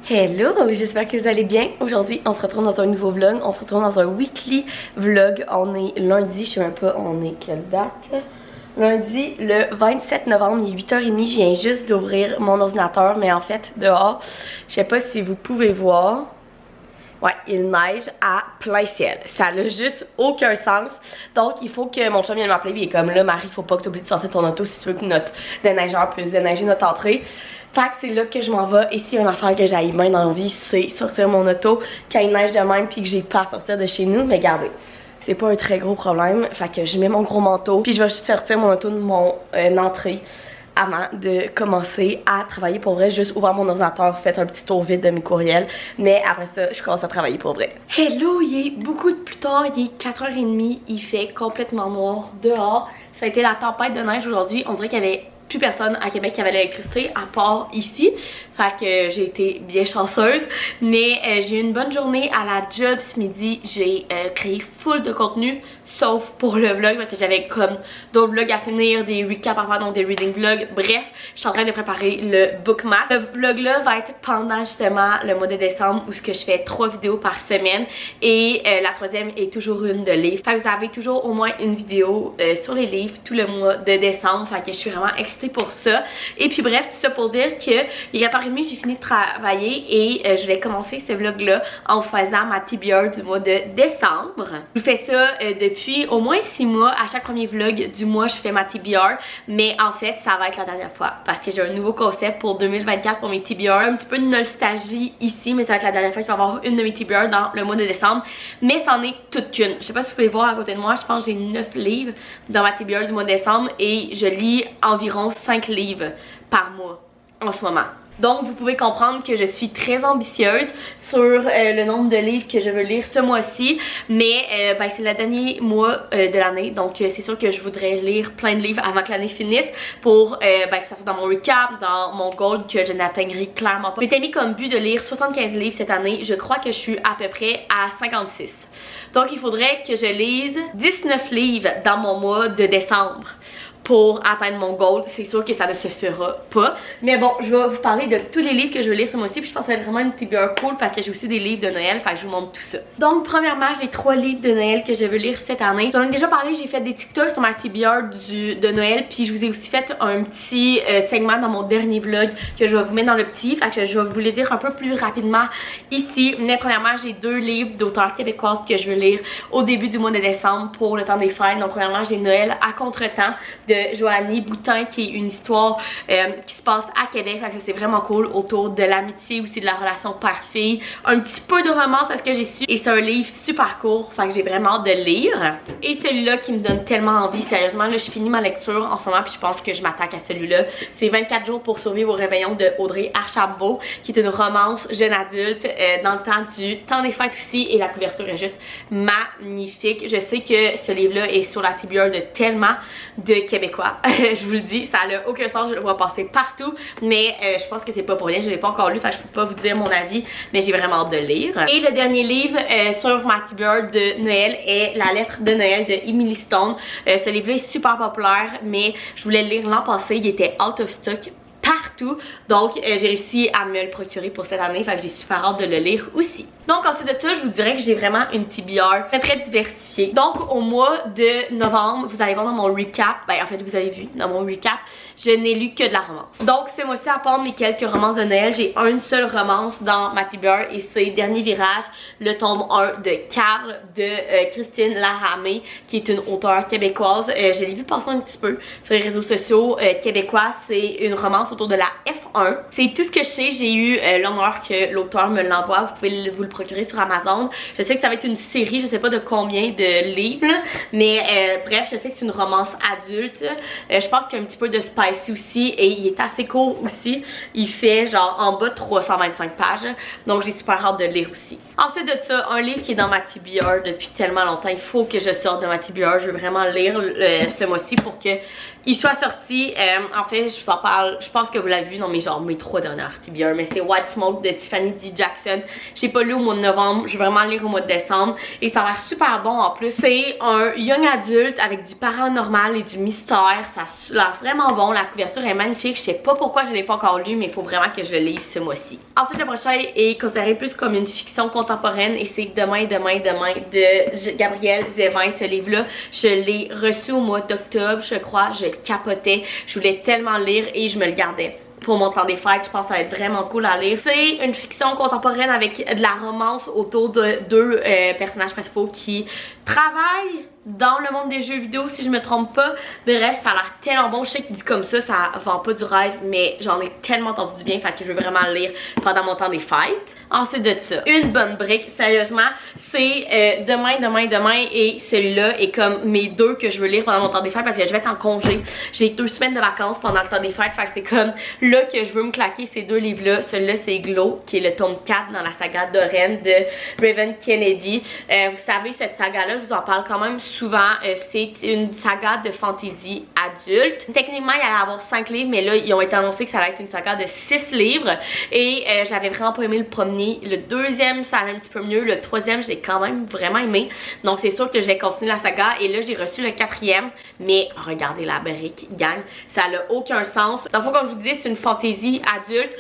Hello, j'espère que vous allez bien. Aujourd'hui, on se retrouve dans un nouveau vlog. On se retrouve dans un weekly vlog. On est lundi, je sais même pas, on est quelle date? Lundi, le 27 novembre, il est 8h30. Je viens juste d'ouvrir mon ordinateur, mais en fait, dehors, je sais pas si vous pouvez voir. Ouais, il neige à plein ciel. Ça n'a juste aucun sens. Donc, il faut que mon chum vienne m'appeler. Il est comme là, Marie, faut pas que tu oublies de sortir ton auto si tu veux que notre déneigeur puisse déneiger notre entrée. Fait que c'est là que je m'en vais. Et s'il y a une affaire que j'aille bien dans la vie, c'est sortir mon auto quand il neige de même puis que j'ai pas à sortir de chez nous. Mais regardez, c'est pas un très gros problème. Fait que je mets mon gros manteau puis je vais sortir mon auto de mon entrée avant de commencer à travailler pour vrai. Juste ouvrir mon ordinateur, faire un petit tour vide de mes courriels. Mais après ça, je commence à travailler pour vrai. Hello, il est beaucoup plus tard. Il est 4h30. Il fait complètement noir dehors. Ça a été la tempête de neige aujourd'hui. On dirait qu'il y avait plus personne à Québec qui avait l'électricité à part ici. Fait que j'ai été bien chanceuse. Mais j'ai eu une bonne journée à la job ce midi. J'ai créé full de contenu, sauf pour le vlog parce que j'avais comme d'autres vlogs à finir, des recaps à faire, donc des reading vlogs. Bref, je suis en train de préparer le bookmark. Ce vlog là va être pendant justement le mois de décembre où ce que je fais 3 vidéos par semaine. Et la troisième est toujours une de livres. Fait que vous avez toujours au moins une vidéo sur les livres tout le mois de décembre. Fait que je suis vraiment excitée pour ça. Et puis bref, tout ça pour dire que il est 4h30, j'ai fini de travailler et je voulais commencer ce vlog là en faisant ma TBR du mois de décembre. Je fais ça depuis au moins 6 mois. À chaque premier vlog du mois, je fais ma TBR. Mais en fait, ça va être la dernière fois parce que j'ai un nouveau concept pour 2024 pour mes TBR. Un petit peu de nostalgie ici, mais ça va être la dernière fois qu'il va y avoir une de mes TBR dans le mois de décembre. Mais c'en est toute qu'une. Je sais pas si vous pouvez voir à côté de moi, je pense que j'ai 9 livres dans ma TBR du mois de décembre et je lis environ 5 livres par mois en ce moment. Donc vous pouvez comprendre que je suis très ambitieuse sur le nombre de livres que je veux lire ce mois-ci. Mais ben, c'est le dernier mois de l'année, donc c'est sûr que je voudrais lire plein de livres avant que l'année finisse pour ben, que ça soit dans mon recap, dans mon goal que je n'atteindrai clairement pas. J'ai mis comme but de lire 75 livres cette année. Je crois que je suis à peu près à 56. Donc il faudrait que je lise 19 livres dans mon mois de décembre pour atteindre mon goal. C'est sûr que ça ne se fera pas. Mais bon, je vais vous parler de tous les livres que je veux lire ce mois-ci. Puis je pense que ça va être vraiment une TBR cool parce que j'ai aussi des livres de Noël. Fait que je vous montre tout ça. Donc, premièrement, j'ai 3 livres de Noël que je veux lire cette année. J'en ai déjà parlé, j'ai fait des TikToks sur ma TBR de Noël. Puis je vous ai aussi fait un petit segment dans mon dernier vlog que je vais vous mettre dans le petit. Fait que je vais vous les dire un peu plus rapidement ici. Mais premièrement, j'ai 2 livres d'auteurs québécoises que je veux lire au début du mois de décembre pour le temps des fêtes. Donc, premièrement, j'ai Noël à contretemps de Joanie Boutin, qui est une histoire qui se passe à Québec. Fait que c'est vraiment cool autour de l'amitié, aussi de la relation père-fille. Un petit peu de romance à ce que j'ai su. Et c'est un livre super court, fait que j'ai vraiment hâte de lire. Et celui-là qui me donne tellement envie, sérieusement, là je finis ma lecture en ce moment puis je pense que je m'attaque à celui-là. C'est 24 jours pour survivre au réveillon de Audrey Archambault, qui est une romance jeune adulte dans le temps des fêtes aussi. Et la couverture est juste magnifique. Je sais que ce livre-là est sur la TBR de tellement de Québécois. Je vous le dis, ça n'a aucun sens, je le vois passer partout, mais je pense que c'est pas pour rien, je l'ai pas encore lu, fait que je peux pas vous dire mon avis, mais j'ai vraiment hâte de lire. Et le dernier livre sur ma TBR de Noël est La lettre de Noël de Emily Stone. Ce livre-là est super populaire, mais je voulais le lire l'an passé, il était out of stock partout, donc j'ai réussi à me le procurer pour cette année, fait que j'ai super hâte de le lire aussi. Donc ensuite de ça, je vous dirais que j'ai vraiment une TBR très diversifiée. Donc au mois de novembre, vous allez voir dans mon recap, ben en fait vous avez vu dans mon recap, je n'ai lu que de la romance. Donc ce mois-ci, à part mes quelques romances de Noël, j'ai une seule romance dans ma TBR et c'est Dernier virage, le tome 1 de Carl de Christine Laramé, qui est une auteure québécoise. Je l'ai vu passer un petit peu sur les réseaux sociaux québécois. C'est une romance autour de la F1. C'est tout ce que je sais. J'ai eu l'honneur que l'auteur me l'envoie. Vous pouvez vous le procurer sur Amazon. Je sais que ça va être une série, je sais pas de combien de livres, mais bref, je sais que c'est une romance adulte. Je pense qu'il y a un petit peu de spicy aussi et il est assez court aussi. Il fait genre en bas de 325 pages, donc j'ai super hâte de le lire aussi. Ensuite de ça, un livre qui est dans ma TBR depuis tellement longtemps. Il faut que je sorte de ma TBR. Je veux vraiment lire ce mois-ci pour que il soit sorti. En fait, je vous en parle, je pense que vous l'avez vu dans mes 3 dernières TBR, mais c'est White Smoke de Tiffany D. Jackson. J'ai pas lu au mois de novembre, je vais vraiment le lire au mois de décembre et ça a l'air super bon en plus. C'est un young adulte avec du paranormal et du mystère, ça a l'air vraiment bon, la couverture est magnifique, je sais pas pourquoi je l'ai pas encore lu, mais il faut vraiment que je le lise ce mois-ci. Ensuite, le prochain est considéré plus comme une fiction contemporaine et c'est Demain de Gabrielle Zévin. Ce livre-là, je l'ai reçu au mois d'octobre, je crois, je capotais, je voulais tellement lire et je me le gardais pour mon temps des fêtes. Je pense que ça va être vraiment cool à lire. C'est une fiction contemporaine avec de la romance autour de 2 personnages principaux qui travaillent dans le monde des jeux vidéo, si je me trompe pas. Bref, ça a l'air tellement bon. Je sais qu'il dit comme ça vend pas du rêve, mais j'en ai tellement entendu du bien, fait que je veux vraiment le lire pendant mon temps des fêtes. Ensuite de ça, une bonne brique, sérieusement, c'est Demain et celui-là est comme mes 2 que je veux lire pendant mon temps des fêtes parce que je vais être en congé. J'ai 2 semaines de vacances pendant le temps des fêtes, fait que c'est comme là que je veux me claquer ces 2 livres-là. Celui-là, c'est Glow, qui est le tome 4 dans la saga Doreen de Raven Kennedy. Vous savez, cette saga-là, je vous en parle quand même souvent. C'est une saga de fantasy adulte. Techniquement, il allait avoir 5 livres, mais là, ils ont été annoncés que ça allait être une saga de 6 livres. Et j'avais vraiment pas aimé le premier. Le deuxième, ça allait un petit peu mieux. Le troisième, je l'ai quand même vraiment aimé. Donc, c'est sûr que je vais continuer la saga. Et là, j'ai reçu le 4e. Mais regardez la brique, gang. Ça n'a aucun sens. Dans le fond, comme je vous disais, c'est une fantasy adulte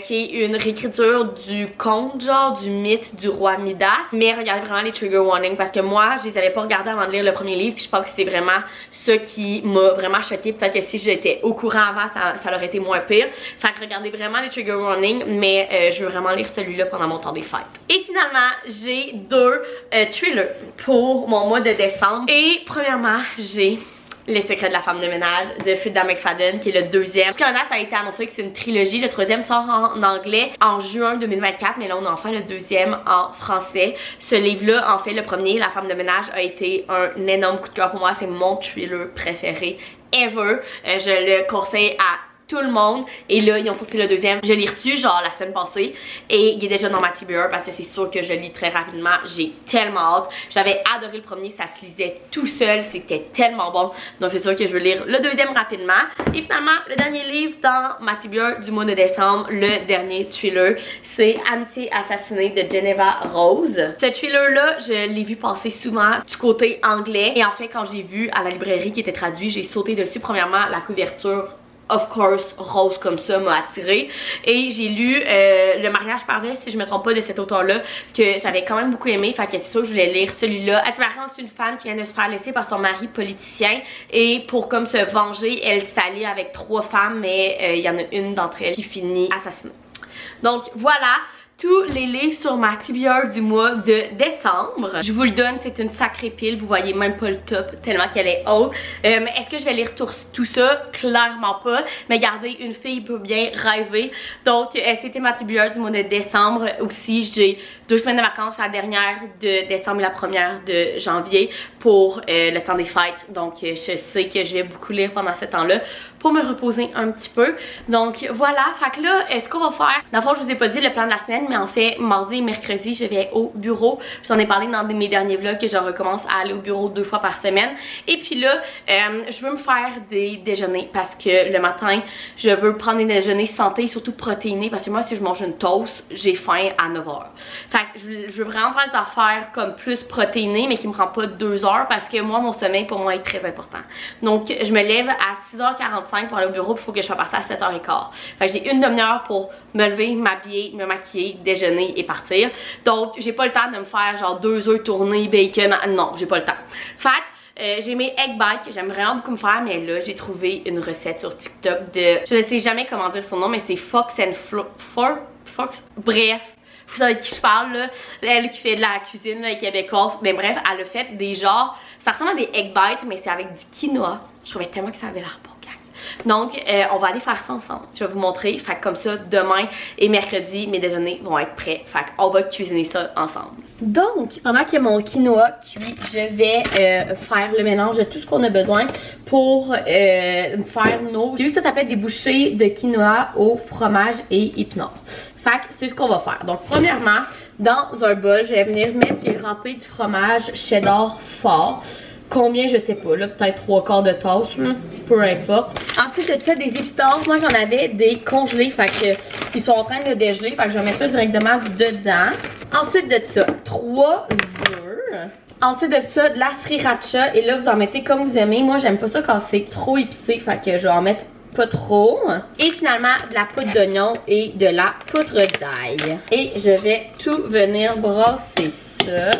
qui est une réécriture du conte, genre du mythe du roi Midas. Mais regardez vraiment les trigger warnings parce que moi, je les avais pas regardés avant de lire le premier livre. Puis je pense que c'est vraiment ça qui m'a vraiment choquée. Peut-être que si j'étais au courant avant, ça aurait été moins pire. Fait que regardez vraiment les trigger warnings. Mais je veux vraiment lire celui-là pendant mon temps des fêtes. Et finalement, j'ai 2 thrillers pour mon mois de décembre. Et premièrement, j'ai Les secrets de la femme de ménage de Frida McFadden, qui est le 2e. Jusqu'à là, ça a été annoncé que c'est une trilogie. Le 3e sort en anglais en juin 2024, mais là, on a enfin le 2e en français. Ce livre-là, en fait, le premier, La femme de ménage, a été un énorme coup de cœur pour moi. C'est mon thriller préféré ever. Je le conseille à tout le monde. Et là, ils ont sorti le 2e. Je l'ai reçu genre la semaine passée et il est déjà dans ma TBR parce que c'est sûr que je lis très rapidement. J'ai tellement hâte. J'avais adoré le premier, ça se lisait tout seul. C'était tellement bon. Donc c'est sûr que je veux lire le 2e rapidement. Et finalement, le dernier livre dans ma TBR du mois de décembre, le dernier thriller, c'est Amitié assassinée de Geneva Rose. Ce thriller-là, je l'ai vu passer souvent du côté anglais. Et en fait, quand j'ai vu à la librairie qui était traduit, j'ai sauté dessus. Premièrement, la couverture, of course, rose comme ça m'a attirée. Et j'ai lu Le mariage parfait, si je me trompe pas, de cet auteur-là, que j'avais quand même beaucoup aimé. Fait que c'est sûr que je voulais lire celui-là. Elle se marie ensuite une femme qui vient de se faire laisser par son mari politicien. Et pour comme se venger, elle s'allie avec 3 femmes, mais il y en a une d'entre elles qui finit assassinée. Donc voilà tous les livres sur ma TBR du mois de décembre. Je vous le donne, c'est une sacrée pile. Vous voyez même pas le top tellement qu'elle est haute. Mais est-ce que je vais lire tout ça? Clairement pas. Mais regardez, une fille peut bien rêver. Donc c'était ma TBR du mois de décembre. Aussi, j'ai 2 semaines de vacances, la dernière de décembre et la première de janvier pour le temps des fêtes. Donc je sais que je vais beaucoup lire pendant ce temps-là pour me reposer un petit peu. Donc voilà, fait que là, ce qu'on va faire, dans le fond, je vous ai pas dit le plan de la semaine, mais en fait, mardi et mercredi, je vais au bureau. Je t'en ai parlé dans mes derniers vlogs que je recommence à aller au bureau 2 fois par semaine. Et puis là, je veux me faire des déjeuners parce que le matin, je veux prendre des déjeuners santé, surtout protéinés, parce que moi, si je mange une toast, j'ai faim à 9h. Fait que je veux vraiment faire des affaires comme plus protéinées, mais qui me prend pas 2 heures parce que moi, mon sommeil, pour moi, est très important. Donc, je me lève à 6h45 pour aller au bureau, puis il faut que je sois partie à 7h15. Fait que j'ai une demi-heure pour me lever, m'habiller, me maquiller, déjeuner et partir. Donc, j'ai pas le temps de me faire genre 2 œufs tournés, bacon. Non, j'ai pas le temps. Fait que j'ai mes egg bites que j'aime vraiment beaucoup me faire, mais là j'ai trouvé une recette sur TikTok de, je ne sais jamais comment dire son nom, mais c'est Fox and Fox, bref, vous savez de qui je parle là, elle qui fait de la cuisine là, québécoise, mais bref, elle a fait des genres, ça ressemble à des egg bites, mais c'est avec du quinoa. Je trouvais tellement que ça avait l'air bon, gang. Donc, on va aller faire ça ensemble. Je vais vous montrer. Fait que comme ça, demain et mercredi, mes déjeuners vont être prêts. Fait qu'on va cuisiner ça ensemble. Donc, pendant que mon quinoa cuit, je vais faire le mélange de tout ce qu'on a besoin pour faire nos... J'ai vu que ça s'appelait des bouchées de quinoa au fromage et épinards. Fait que c'est ce qu'on va faire. Donc, premièrement, dans un bol, je vais venir mettre, j'ai râpé du fromage cheddar fort. combien, je sais pas, là, peut-être 3/4 de tasse, là, peu importe. Ensuite de ça, des épitaphes. Moi, j'en avais des congelés, fait que ils sont en train de dégeler, fait que je vais mettre ça directement dedans. Ensuite de ça, 3 œufs. Ensuite de ça, de la sriracha, et là, vous en mettez comme vous aimez. Moi, j'aime pas ça quand c'est trop épicé, fait que je vais en mettre pas trop. Et finalement, de la poudre d'oignon et de la poudre d'ail. Et je vais tout venir brasser ça.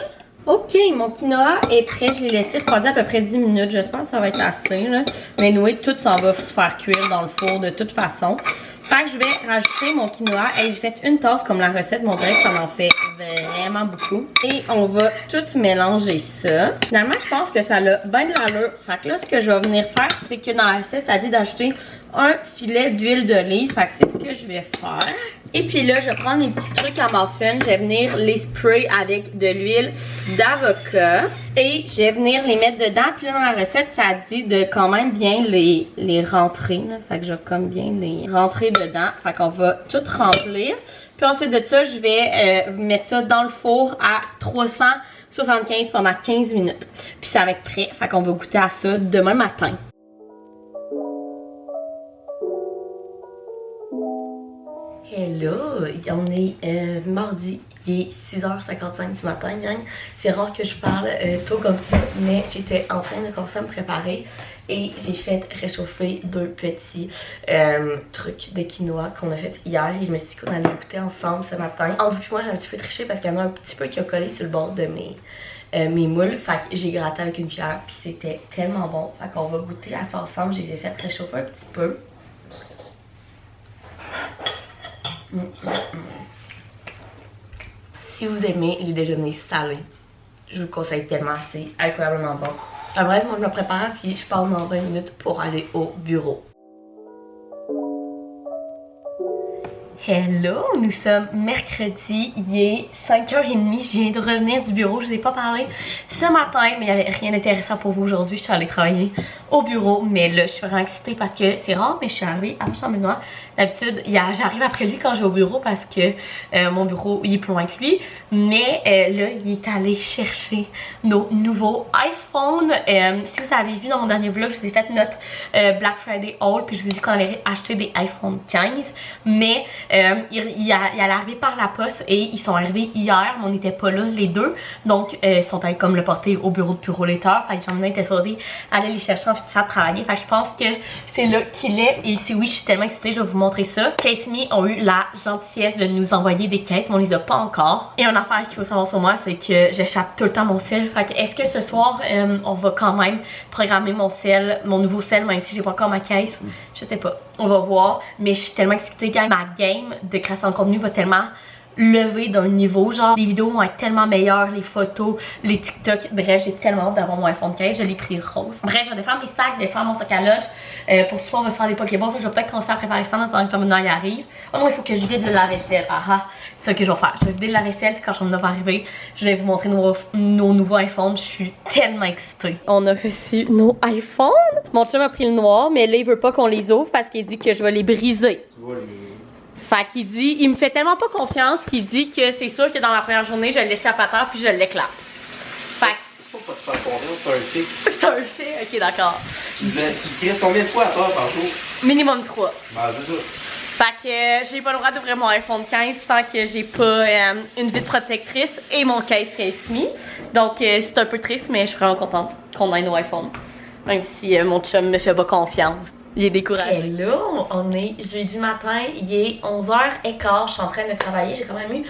Ok, mon quinoa est prêt. Je l'ai laissé refroidir à peu près 10 minutes. J'espère que ça va être assez, là. Mais anyway, tout s'en va se faire cuire dans le four de toute façon. Fait que je vais rajouter mon quinoa. Et j'ai fait une tasse comme la recette montrait que ça en fait vraiment beaucoup. Et on va tout mélanger ça. Finalement, je pense que ça a bien de l'allure. Fait que là, ce que je vais venir faire, c'est que dans la recette, ça dit d'ajouter un filet d'huile d'olive. Fait que c'est ce que je vais faire. Et puis là, je vais prendre mes petits trucs à muffin. Je vais venir les spray avec de l'huile d'avocat. Et je vais venir les mettre dedans. Puis là, dans la recette, ça dit de quand même bien les rentrer. Là. Fait que je vais comme bien les rentrer dedans. Fait qu'on va tout remplir. Puis ensuite de ça, je vais mettre ça dans le four à 375 pendant 15 minutes. Puis ça va être prêt. Fait qu'on va goûter à ça demain matin. Hello, on est mardi, il est 6h55 du matin, gang. C'est rare que je parle tôt comme ça, mais j'étais en train de commencer à me préparer et j'ai fait réchauffer 2 petits trucs de quinoa qu'on a fait hier et je me suis dit qu'on allait goûter ensemble ce matin. En vous et moi, j'ai un petit peu triché parce qu'il y en a un petit peu qui a collé sur le bord de mes moules. Fait que j'ai gratté avec une cuillère puis c'était tellement bon. Fait qu'on va goûter à ça ensemble. Je les ai fait réchauffer un petit peu. Si vous aimez les déjeuners salés, je vous conseille tellement, c'est incroyablement bon. Enfin, bref, moi je me prépare puis je pars dans 20 minutes pour aller au bureau. Hello, nous sommes mercredi, il est 5h30, je viens de revenir du bureau, je ne vous ai pas parlé ce matin, mais il n'y avait rien d'intéressant pour vous aujourd'hui, je suis allée travailler au bureau, mais là je suis vraiment excitée parce que c'est rare, mais je suis arrivée à Chambenois. D'habitude, j'arrive après lui quand je vais au bureau parce que mon bureau il est plus loin que lui, mais là il est allé chercher nos nouveaux iPhones. Si vous avez vu dans mon dernier vlog, je vous ai fait notre Black Friday haul, puis je vous ai dit qu'on avait acheté des iPhone 15, mais il allait arriver par la poste et ils sont arrivés hier, mais on n'était pas là les deux, donc ils sont allés comme le porter au bureau de Puro-Laiteurs. Fait que Jean-Mena était supposé aller les chercher en finissant de travailler. Fait que je pense que c'est là qu'il est. Et si oui, je suis tellement excitée, je vais vous montrer ça. Case.me ont eu la gentillesse de nous envoyer des caisses, mais on les a pas encore. Et une affaire qu'il faut savoir sur moi, c'est que j'échappe tout le temps mon sel. Fait que est-ce que ce soir, on va quand même programmer mon sel, mon nouveau sel, même si j'ai pas encore ma caisse? Je sais pas. On va voir. Mais je suis tellement excitée, gang. Ma game de création de contenu va tellement lever d'un niveau, genre les vidéos vont être tellement meilleures, les photos, les TikTok, bref j'ai tellement hâte d'avoir mon iPhone 15, je l'ai pris rose. Bref je vais défaire mes sacs, défaire mon sac à lunch, pour ce soir on va se faire des Pokéballs, je vais peut-être commencer à préparer ça en attendant que Jean-Mena y arrive. Oh non, il faut que je vide de la vaisselle, c'est ça que je vais faire, je vais vider de la vaisselle puis quand Jean-Mena va arriver, je vais vous montrer nos nouveaux iPhones, je suis tellement excitée. On a reçu nos iPhones, mon chum a pris le noir mais là il veut pas qu'on les ouvre parce qu'il dit que je vais les briser. Fait qu'il dit, il me fait tellement pas confiance qu'il dit que c'est sûr que dans la première journée, je l'échappe à terre puis je l'éclate. Fait que... Faut pas te faire confiance, c'est un fait. C'est un fait? Ok, d'accord. Tu crises combien de fois à terre par jour? Minimum 3. Ben, c'est ça. Fait que j'ai pas le droit d'ouvrir mon iPhone 15 sans que j'ai pas une vitre protectrice et mon case Case.me. Donc c'est un peu triste, mais je suis vraiment contente qu'on ait nos iPhones. Même si mon chum me fait pas confiance. Il est découragé. Et là, on est jeudi matin, il est 11h15, je suis en train de travailler, j'ai quand même eu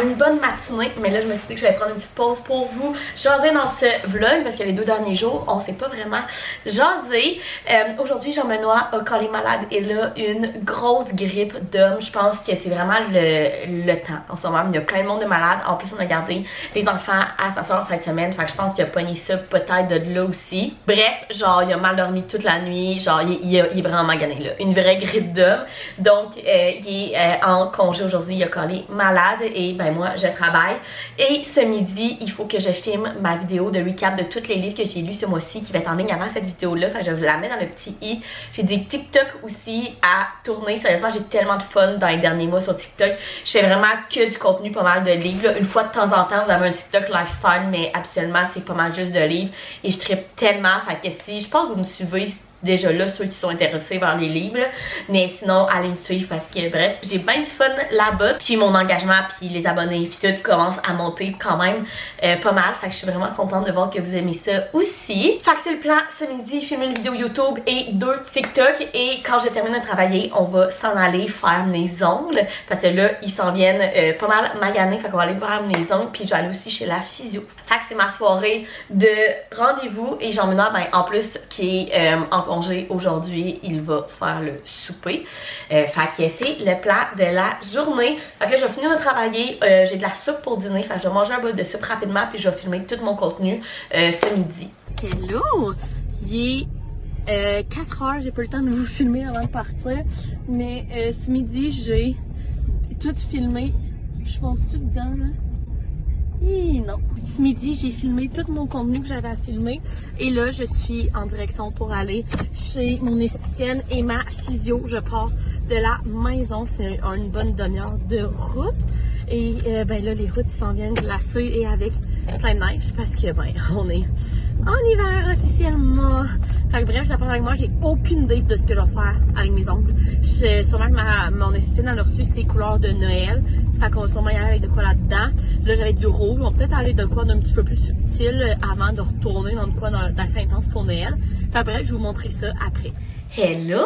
une bonne matinée, mais là je me suis dit que j'allais prendre une petite pause pour vous jaser dans ce vlog, parce que les 2 derniers jours, on s'est pas vraiment jasé. Aujourd'hui, Jean-Mena a collé malade et là, une grosse grippe d'homme, je pense que c'est vraiment le temps en ce moment, il y a plein de monde de malades, en plus on a gardé les enfants à sa soeur en fin de semaine, fait que je pense qu'il a pogné ça peut-être de là aussi. Bref, genre il a mal dormi toute la nuit, genre il a là, il est vraiment magané, là. Une vraie grippe d'homme. Donc, il est en congé aujourd'hui, il a collé malade et ben moi, je travaille. Et ce midi, il faut que je filme ma vidéo de recap de tous les livres que j'ai lus ce mois-ci qui va être en ligne avant cette vidéo-là. Fait que je vais la mettre dans le petit i. J'ai des TikTok aussi à tourner. Sérieusement, j'ai tellement de fun dans les derniers mois sur TikTok. Je fais vraiment que du contenu, pas mal de livres. Là. Une fois de temps en temps, vous avez un TikTok lifestyle, mais absolument, c'est pas mal juste de livres. Et je trippe tellement. Fait que si, je pense que vous me suivez déjà là, ceux qui sont intéressés par les livres, là. Mais sinon, allez me suivre parce que bref, j'ai bien du fun là-bas. Puis mon engagement, puis les abonnés, puis tout commence à monter quand même pas mal. Fait que je suis vraiment contente de voir que vous aimez ça aussi. Fait que c'est le plan ce midi, filmer une vidéo YouTube et 2 TikTok. Et quand je termine de travailler, on va s'en aller faire mes ongles. Parce que là, ils s'en viennent pas mal maganés. Fait qu'on va aller faire mes ongles. Puis je vais aller aussi chez la physio. Fait que c'est ma soirée de rendez-vous. Et Jean-Ménard, ben en plus, qui est en congé aujourd'hui, il va faire le souper. Fait que c'est le plan de la journée. Fait que là, je vais finir de travailler. J'ai de la soupe pour dîner. Fait que je vais manger un bol de soupe rapidement. Puis je vais filmer tout mon contenu ce midi. Hello! Il est 4 heures. J'ai pas le temps de vous filmer avant de partir. Mais ce midi, j'ai tout filmé. Je pense tout dedans, là. Non. Ce midi, j'ai filmé tout mon contenu que j'avais à filmer. Et là, je suis en direction pour aller chez mon esthéticienne et ma physio. Je pars de la maison. C'est une bonne demi-heure de route. Et ben là, les routes s'en viennent glacées et avec plein de neige parce que ben, on est en hiver officiellement. Fait que bref, j'apprends avec moi, j'ai aucune idée de ce que je vais faire avec mes ongles. Sûrement que mon esthéticienne elle a reçu ses couleurs de Noël. Fait qu'on va sûrement y aller avec de quoi là-dedans. Là, j'avais du rouge. On va peut-être aller de quoi d'un petit peu plus subtil avant de retourner dans de quoi d'assez intense pour Noël. Fait bref, je vais vous montrer ça après. Hello!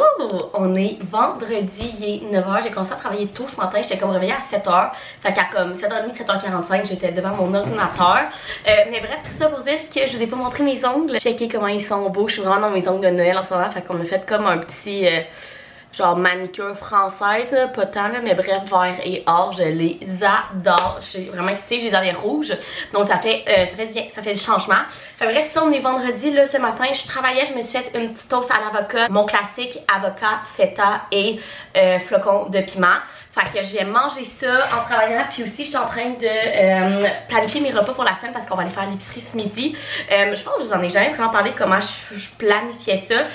On est vendredi, il est 9h. J'ai commencé à travailler tôt ce matin. J'étais comme réveillée à 7h. Fait qu'à comme 7h30, 7h45, j'étais devant mon ordinateur. Mais bref, tout ça pour dire que je vous ai pas montré mes ongles. Checker comment ils sont beaux. Je suis vraiment dans mes ongles de Noël en ce moment. Fait qu'on a fait comme un petit... genre manicure française, là, pas tant là, mais bref, vert et or, je les adore. Je suis vraiment excitée, j'ai dans les rouges. Donc ça fait du bien, ça fait du changement. Fait bref, ça on est vendredi, là, ce matin, je travaillais, je me suis fait une petite toast à l'avocat. Mon classique, avocat, feta et flocons de piment. Fait que je vais manger ça en travaillant. Puis aussi, je suis en train de planifier mes repas pour la semaine parce qu'on va aller faire l'épicerie ce midi. Je pense que je vous en ai jamais vraiment parlé de comment je planifiais ça.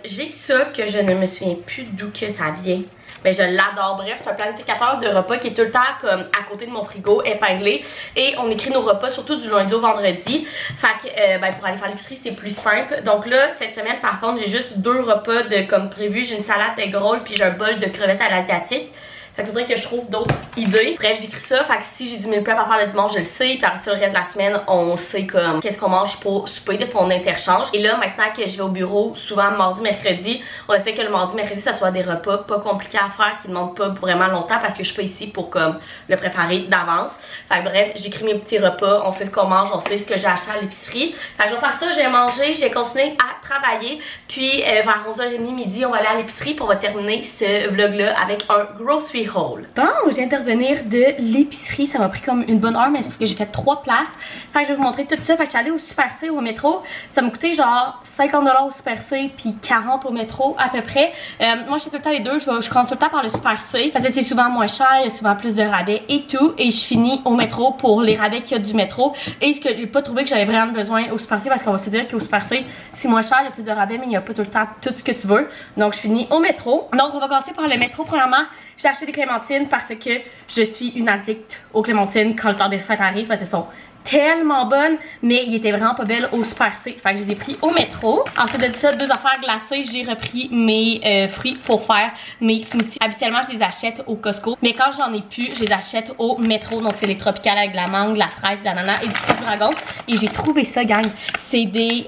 J'ai ça que je ne me souviens plus d'où que ça vient. Mais je l'adore. Bref, c'est un planificateur de repas qui est tout le temps comme à côté de mon frigo, épinglé. Et on écrit nos repas, surtout du lundi au vendredi. Fait que ben, pour aller faire l'épicerie, c'est plus simple. Donc là, cette semaine, par contre, j'ai juste 2 repas de comme prévu. J'ai une salade de grôle puis j'ai un bol de crevettes à l'asiatique. Fait que faudrait que je trouve d'autres idées. Bref, j'écris ça. Fait que si j'ai du meal prep à faire le dimanche, je le sais. Puis après ça, le reste de la semaine, on sait comme qu'est-ce qu'on mange pour souper. Des fois, on interchange. Et là, maintenant que je vais au bureau, souvent mardi, mercredi, on essaie que le mardi, mercredi, ça soit des repas pas compliqués à faire, qui ne demandent pas vraiment longtemps parce que je suis pas ici pour comme le préparer d'avance. Fait que bref, j'écris mes petits repas. On sait ce qu'on mange, on sait ce que j'ai acheté à l'épicerie. Fait que je vais faire ça, je vais manger, je vais continuer à travailler. Puis vers 11h30 midi, on va aller à l'épicerie pour on va terminer ce vlog-là avec un grocery haul. Bon, je viens de revenir de l'épicerie. Ça m'a pris comme une bonne heure, mais c'est parce que j'ai fait 3 places. Fait que je vais vous montrer tout ça. Fait que je suis allée au Super C ou au métro. Ça m'a coûté genre 50$ au Super C puis 40 au métro à peu près. Moi, je fais tout le temps les deux. Je commence tout le temps par le Super C parce que c'est souvent moins cher, il y a souvent plus de rabais et tout. Et je finis au métro pour les rabais qu'il y a du métro. Et ce que j'ai pas trouvé que j'avais vraiment besoin au Super C parce qu'on va se dire qu'au Super C, c'est moins cher, il y a plus de rabais, mais il n'y a pas tout le temps tout ce que tu veux. Donc, je finis au métro. Donc, on va commencer par le métro. Premièrement, j'ai acheté des clémentines parce que je suis une addict aux clémentines quand le temps des fêtes arrive parce qu'elles sont tellement bonnes, mais ils étaient vraiment pas belles au Super C. Fait que je les ai pris au métro. Ensuite de ça, 2 affaires glacées, j'ai repris mes fruits pour faire mes smoothies. Habituellement, je les achète au Costco, mais quand j'en ai plus, je les achète au métro. Donc, c'est les tropicales avec de la mangue, de la fraise, de l'ananas et du fruit dragon. Et j'ai trouvé ça, gang. C'est des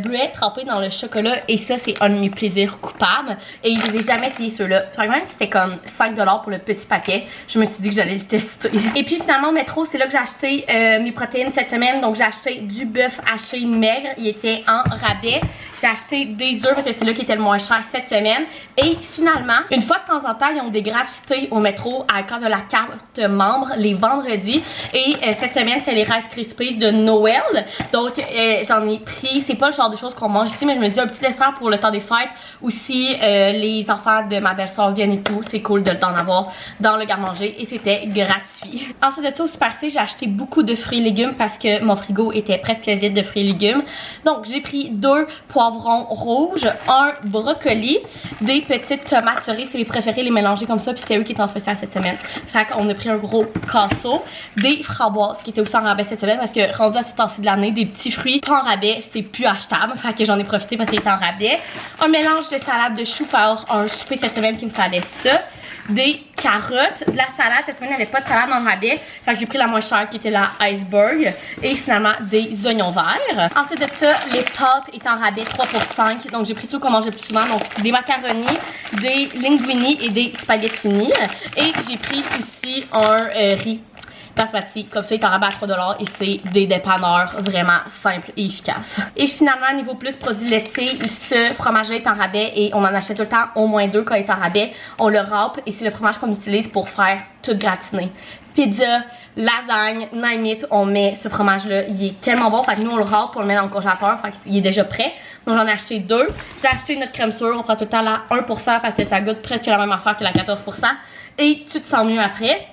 bleuets trempés dans le chocolat et ça, c'est un de mes plaisirs coupables. Et je les ai jamais essayé ceux-là. Même si c'était comme 5$ pour le petit paquet, je me suis dit que j'allais le tester. Et puis, finalement, au métro, c'est là que j'ai acheté mes protéines cette semaine. Donc j'ai acheté du bœuf haché maigre, il était en rabais. J'ai acheté des œufs parce que c'est là qui était le moins cher cette semaine. Et finalement, une fois de temps en temps, ils ont des gratuités au métro à cause de la carte membre les vendredis. Et cette semaine, c'est les Rice Krispies de Noël. Donc, j'en ai pris. C'est pas le genre de choses qu'on mange ici, mais je me dis un petit dessert pour le temps des fêtes. Ou si les enfants de ma belle-sœur viennent et tout, c'est cool d'en avoir dans le garde-manger. Et c'était gratuit. Ensuite de ça, au Super C, j'ai acheté beaucoup de fruits et légumes parce que mon frigo était presque vide de fruits et légumes. Donc, j'ai pris 2 poivrons rouges, un brocoli, des petites tomates cerises, c'est mes préférés, les mélanger comme ça, puis c'était eux qui étaient en spécial cette semaine. Fait qu'on a pris un gros casseau, des framboises qui étaient aussi en rabais cette semaine parce que rendu à ce temps-ci de l'année, des petits fruits en rabais, c'est plus achetable. Fait que j'en ai profité parce qu'ils étaient en rabais. Un mélange de salade de choux pour un souper cette semaine qui me fallait ça. Des carottes, de la salade. Cette semaine, il n'y avait pas de salade en rabais. Fait que j'ai pris la moins chère qui était la iceberg. Et finalement, des oignons verts. Ensuite de ça, les pâtes étaient en rabais 3 pour 5. Donc j'ai pris ceux qu'on mange le plus souvent. Donc des macaronis, des linguini et des spaghettini. Et j'ai pris aussi un riz basmati, comme ça il est en rabais à 3$ et c'est des dépanneurs vraiment simples et efficaces. Et finalement, niveau plus produits laitiers, ce fromage-là est en rabais et on en achète tout le temps au moins 2 quand il est en rabais. On le râpe et c'est le fromage qu'on utilise pour faire tout gratiner. Pizza, lasagne, name it, on met ce fromage-là. Il est tellement bon, fait que nous on le râpe pour le mettre dans le congélateur, fait qu'il est déjà prêt. Donc j'en ai acheté 2. J'ai acheté notre crème sûre, on prend tout le temps la 1% parce que ça goûte presque la même affaire que la 14%. Et tu te sens mieux après.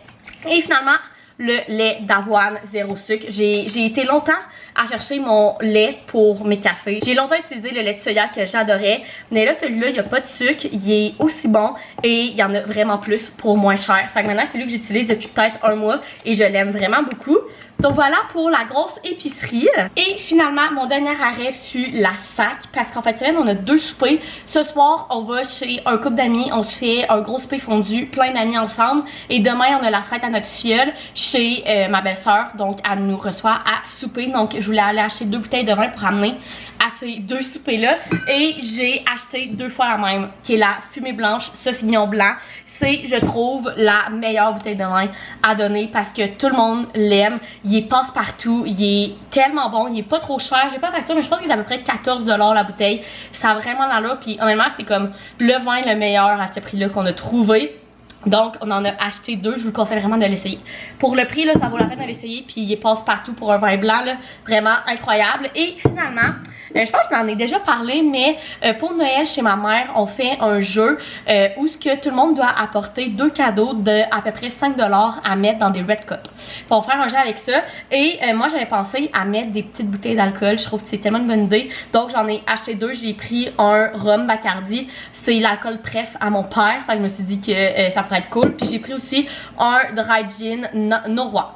Et finalement, le lait d'avoine 0 sucre. J'ai été longtemps à chercher mon lait pour mes cafés. J'ai longtemps utilisé le lait de soya que j'adorais. Mais là, celui-là, il n'y a pas de sucre. Il est aussi bon et il y en a vraiment plus pour moins cher. Fait que maintenant, c'est lui que j'utilise depuis peut-être un mois et je l'aime vraiment beaucoup. Donc voilà pour la grosse épicerie. Et finalement, mon dernier arrêt fut la SAC parce qu'en fait, on a 2 soupers. Ce soir, on va chez un couple d'amis. On se fait un gros souper fondu, plein d'amis ensemble. Et demain, on a la fête à notre filleule chez ma belle-sœur. Donc, elle nous reçoit à souper. Donc, je voulais aller acheter 2 bouteilles de vin pour amener à ces 2 soupers-là. Et j'ai acheté 2 fois la même, qui est la fumée blanche Sauvignon blanc. C'est, je trouve, la meilleure bouteille de vin à donner parce que tout le monde l'aime. Il est passe-partout, il est tellement bon, il est pas trop cher. J'ai pas la facture, mais je pense qu'il est à peu près 14$ la bouteille. Ça a vraiment l'allure, puis honnêtement, c'est comme le vin le meilleur à ce prix-là qu'on a trouvé. Donc, on en a acheté 2. Je vous conseille vraiment de l'essayer. Pour le prix, là, ça vaut la peine de l'essayer. Puis, il passe partout pour un vin blanc, là. Vraiment incroyable. Et finalement, je pense que j'en ai déjà parlé, mais pour Noël, chez ma mère, on fait un jeu où ce que tout le monde doit apporter 2 cadeaux de à peu près 5$ à mettre dans des Red Cup. On va faire un jeu avec ça. Et moi, j'avais pensé à mettre des petites bouteilles d'alcool. Je trouve que c'est tellement une bonne idée. Donc, j'en ai acheté 2. J'ai pris un rhum Bacardi. C'est l'alcool préf à mon père. Fait que je me suis dit que ça pourrait être cool. Puis j'ai pris aussi un dry gin Norrois.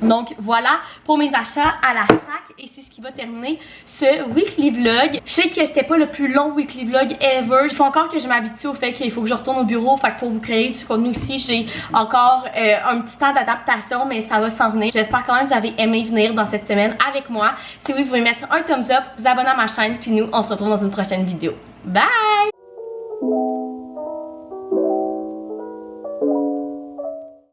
Donc voilà pour mes achats à la SAC et c'est ce qui va terminer ce weekly vlog. Je sais que c'était pas le plus long weekly vlog ever. Il faut encore que je m'habitue au fait qu'il faut que je retourne au bureau. Fait que pour vous créer du contenu aussi, j'ai encore un petit temps d'adaptation, mais ça va s'en venir. J'espère quand même que vous avez aimé venir dans cette semaine avec moi. Si oui, vous pouvez mettre un thumbs up, vous abonner à ma chaîne, puis nous, on se retrouve dans une prochaine vidéo. Bye!